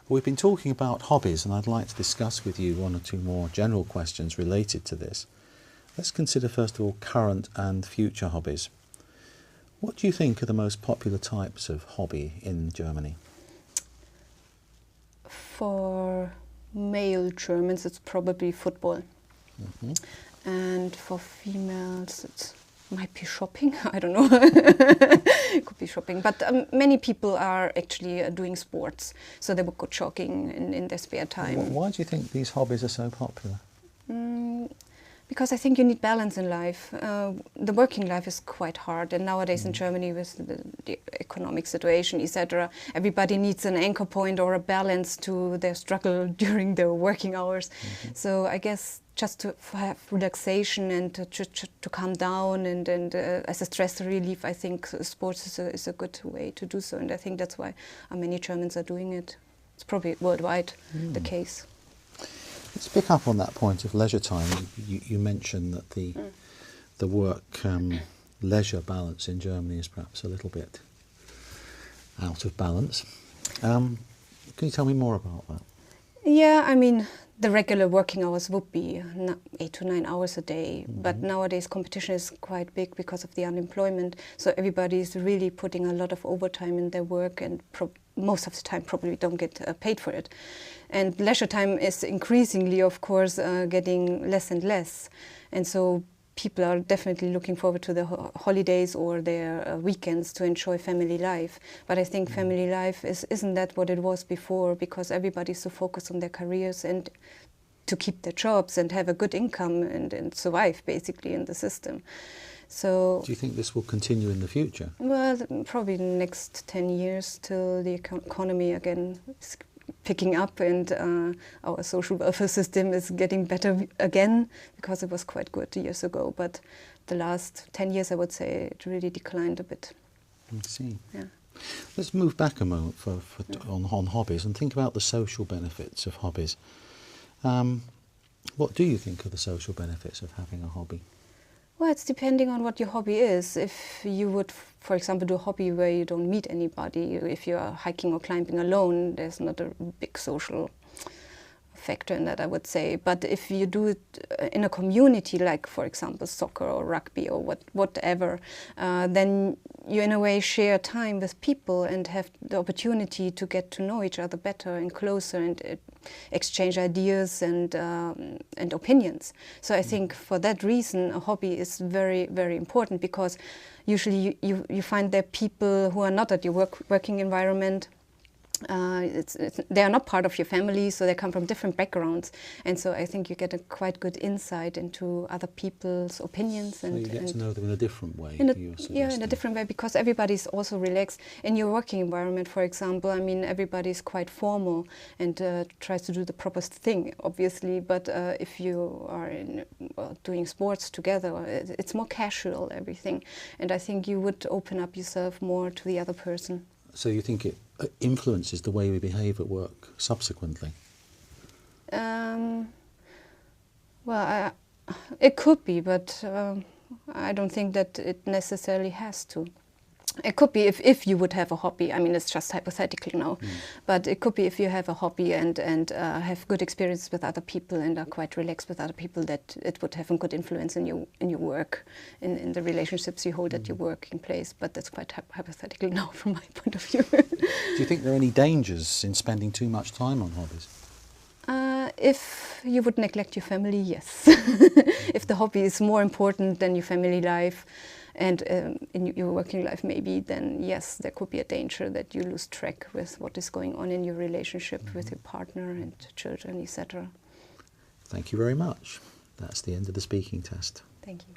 We've been talking about hobbies, and I'd like to discuss with you one or two more general questions related to this. Let's consider first of all current and future hobbies. What do you think are the most popular types of hobby in Germany? For male Germans, it's probably football. Mm-hmm. And for females, it might be shopping. I don't know. It could be shopping. But many people are actually doing sports. So they would go jogging in their spare time. Why do you think these hobbies are so popular? Because I think you need balance in life. The working life is quite hard, and nowadays in Germany with the economic situation, etc., everybody needs an anchor point or a balance to their struggle during their working hours. Mm-hmm. So I guess just to have relaxation and to calm down and as a stress relief, I think sports is a good way to do so, and I think that's why many Germans are doing it. It's probably worldwide the case. Let's pick up on that point of leisure time. You mentioned that the work leisure balance in Germany is perhaps a little bit out of balance. Can you tell me more about that? Yeah, I mean, the regular working hours would be 8 to 9 hours a day, but nowadays competition is quite big because of the unemployment. So everybody is really putting a lot of overtime in their work, and most of the time probably don't get paid for it. And leisure time is increasingly, of course, getting less and less. And so people are definitely looking forward to the holidays or their weekends to enjoy family life. But I think family life isn't that what it was before, because everybody's so focused on their careers and to keep their jobs and have a good income and survive basically in the system. So, do you think this will continue in the future? Well, probably the next 10 years till the economy again is picking up and our social welfare system is getting better again, because it was quite good years ago. But the last 10 years, I would say, it really declined a bit. I see. Yeah. Let's move back a moment on hobbies and think about the social benefits of hobbies. What do you think are the social benefits of having a hobby? Well, it's depending on what your hobby is. If you would, for example, do a hobby where you don't meet anybody, if you are hiking or climbing alone, there's not a big social factor in that, I would say. But if you do it in a community, like, for example, soccer or rugby or whatever, then you in a way share time with people and have the opportunity to get to know each other better and closer and exchange ideas and opinions. So I think for that reason a hobby is very, very important, because usually you find there people who are not at your working environment. They are not part of your family, so they come from different backgrounds, and so I think you get a quite good insight into other people's opinions. So you get to know them in a different way. In a different way, because everybody's also relaxed. In your working environment, for example, I mean, everybody's quite formal and tries to do the proper thing, obviously, but if you are doing sports together, it's more casual, everything, and I think you would open up yourself more to the other person. So you think it influences the way we behave at work subsequently? Well, it could be, but I don't think that it necessarily has to. It could be if you would have a hobby. I mean, it's just hypothetical now, but it could be if you have a hobby and have good experiences with other people and are quite relaxed with other people, that it would have a good influence in your work, in the relationships you hold at your working place. But that's quite hypothetical now from my point of view. Do you think there are any dangers in spending too much time on hobbies? If you would neglect your family, yes. If the hobby is more important than your family life, and in your working life maybe, then yes, there could be a danger that you lose track with what is going on in your relationship with your partner and children, etc. Thank you very much. That's the end of the speaking test. Thank you.